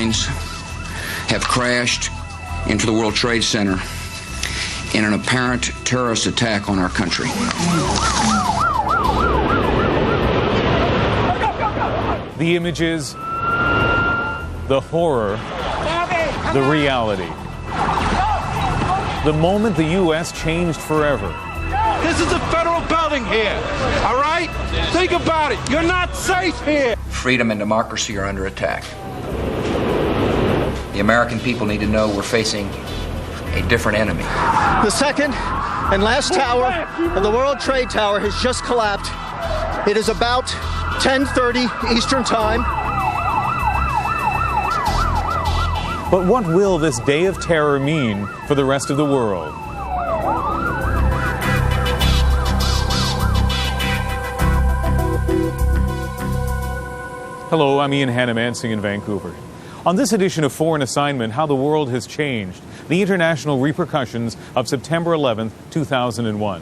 airplanes have crashed into the World Trade Center in an apparent terrorist attack on our country. The images, the horror, the reality. The moment the U.S. changed forever. This is a federal building here, all right? Think about it. You're not safe here. Freedom and democracy are under attack. The American people need to know we're facing a different enemy. The second and last tower of the World Trade Tower has just collapsed. It is about 10:30 Eastern Time. But what will this day of terror mean for the rest of the world? Hello, I'm Ian Hanomansing in Vancouver. On this edition of Foreign Assignment, how the world has changed, the international repercussions of September 11th, 2001.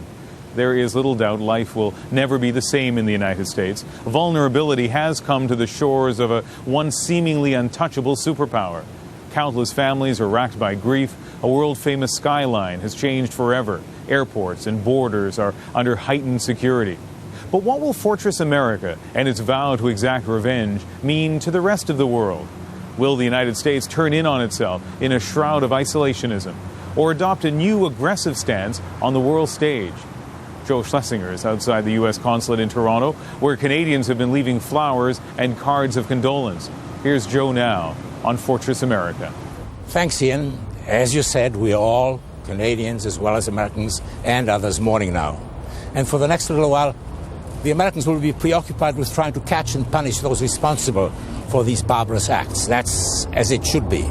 There is little doubt life will never be the same in the United States. Vulnerability has come to the shores of a once seemingly untouchable superpower. Countless families are racked by grief. A world-famous skyline has changed forever. Airports and borders are under heightened security. But what will Fortress America and its vow to exact revenge mean to the rest of the world? Will the United States turn in on itself in a shroud of isolationism or adopt a new aggressive stance on the world stage? Joe Schlessinger is outside the U.S. consulate in Toronto, where Canadians have been leaving flowers and cards of condolence. Here's Joe now on Fortress America. Thanks, Ian. As you said, we are all Canadians as well as Americans and others mourning now. And for the next little while, the Americans will be preoccupied with trying to catch and punish those responsible for these barbarous acts. That's as it should be.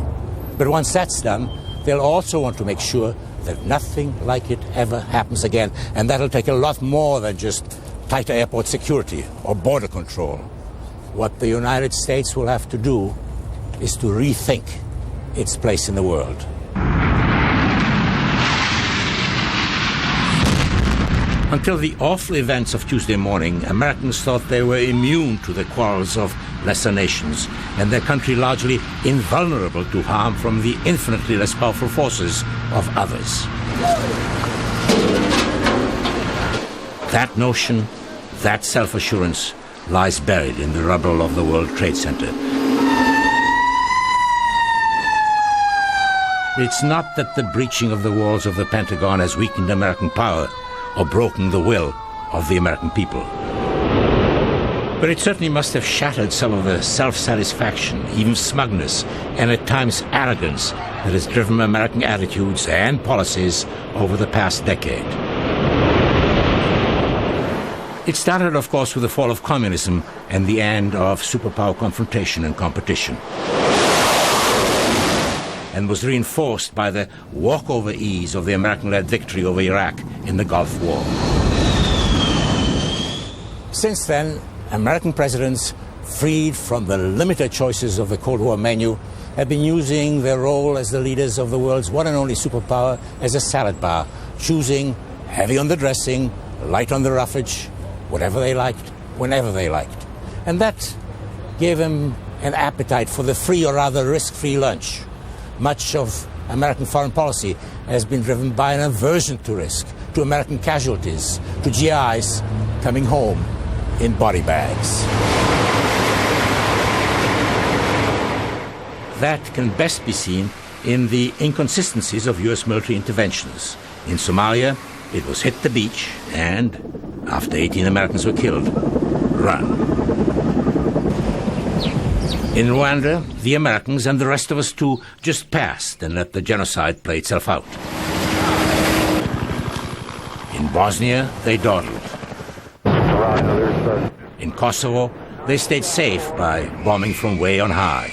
But once that's done, they'll also want to make sure that nothing like it ever happens again. And that'll take a lot more than just tighter airport security or border control. What the United States will have to do is to rethink its place in the world. Until the awful events of Tuesday morning, Americans thought they were immune to the quarrels of lesser nations, and their country largely invulnerable to harm from the infinitely less powerful forces of others. That notion, that self-assurance, lies buried in the rubble of the World Trade Center. It's not that the breaching of the walls of the Pentagon has weakened American power or broken the will of the American people. But it certainly must have shattered some of the self-satisfaction, even smugness, and at times arrogance that has driven American attitudes and policies over the past decade. It started, of course, with the fall of communism and the end of superpower confrontation and competition, and was reinforced by the walkover ease of the American-led victory over Iraq in the Gulf War. Since then, American presidents, freed from the limited choices of the Cold War menu, have been using their role as the leaders of the world's one and only superpower as a salad bar, choosing heavy on the dressing, light on the roughage, whatever they liked, whenever they liked. And that gave them an appetite for the free or rather risk-free lunch. Much of American foreign policy has been driven by an aversion to risk, to American casualties, to GIs coming home in body bags. That can best be seen in the inconsistencies of U.S. military interventions. In Somalia, it was hit the beach and, after 18 Americans were killed, run. In Rwanda, the Americans and the rest of us too just passed and let the genocide play itself out. In Bosnia, they dawdled. In Kosovo, they stayed safe by bombing from way on high.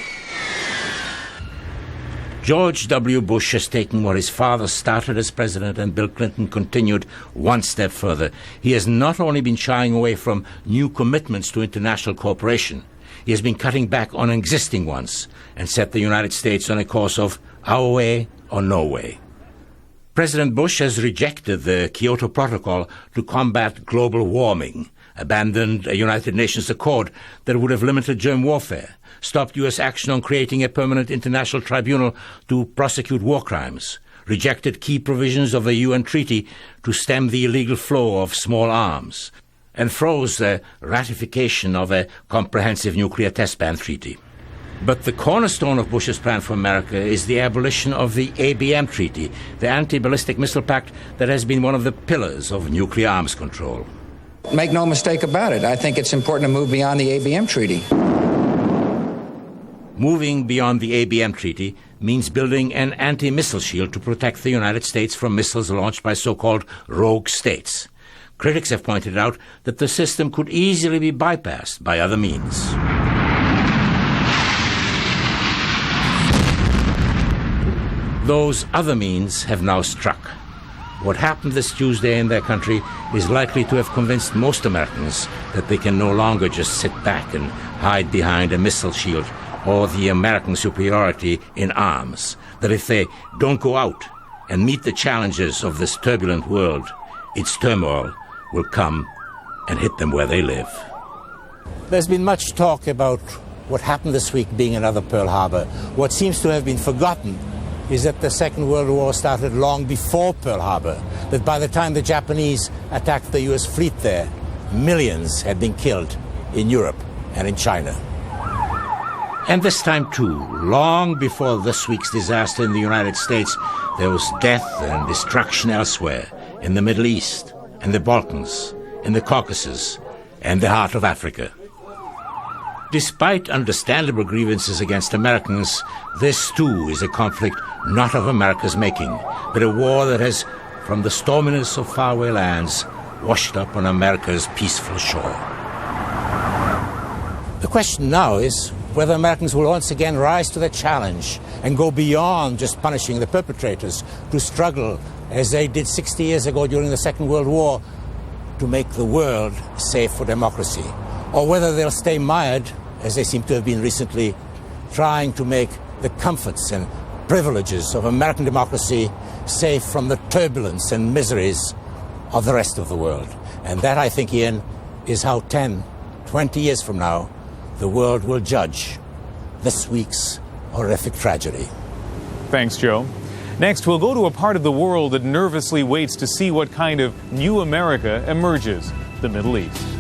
George W. Bush has taken what his father started as president and Bill Clinton continued one step further. He has not only been shying away from new commitments to international cooperation, he has been cutting back on existing ones and set the United States on a course of our way or no way. President Bush has rejected the Kyoto Protocol to combat global warming, abandoned a United Nations accord that would have limited germ warfare, stopped U.S. action on creating a permanent international tribunal to prosecute war crimes, rejected key provisions of a UN treaty to stem the illegal flow of small arms, and froze the ratification of a comprehensive nuclear test ban treaty. But the cornerstone of Bush's plan for America is the abolition of the ABM Treaty, the anti-ballistic missile pact that has been one of the pillars of nuclear arms control. Make no mistake about it, I think it's important to move beyond the ABM treaty. Moving beyond the ABM Treaty means building an anti-missile shield to protect the United States from missiles launched by so-called rogue states. Critics have pointed out that the system could easily be bypassed by other means. Those other means have now struck. What happened this Tuesday in their country is likely to have convinced most Americans that they can no longer just sit back and hide behind a missile shield or the American superiority in arms, that if they don't go out and meet the challenges of this turbulent world, its turmoil will come and hit them where they live. There's been much talk about what happened this week being another Pearl Harbor. What seems to have been forgotten is that the Second World War started long before Pearl Harbor, that by the time the Japanese attacked the U.S. fleet there, millions had been killed in Europe and in China. And this time, too, long before this week's disaster in the United States, there was death and destruction elsewhere, in the Middle East, in the Balkans, in the Caucasus, and the heart of Africa. Despite understandable grievances against Americans, this too is a conflict not of America's making, but a war that has, from the storminess of faraway lands, washed up on America's peaceful shore. The question now is whether Americans will once again rise to the challenge and go beyond just punishing the perpetrators, to struggle, as they did 60 years ago during the Second World War, to make the world safe for democracy, or whether they'll stay mired, as they seem to have been recently, trying to make the comforts and privileges of American democracy safe from the turbulence and miseries of the rest of the world. And that, I think, Ian, is how 10, 20 years from now, the world will judge this week's horrific tragedy. Thanks, Joe. Next, we'll go to a part of the world that nervously waits to see what kind of new America emerges, the Middle East.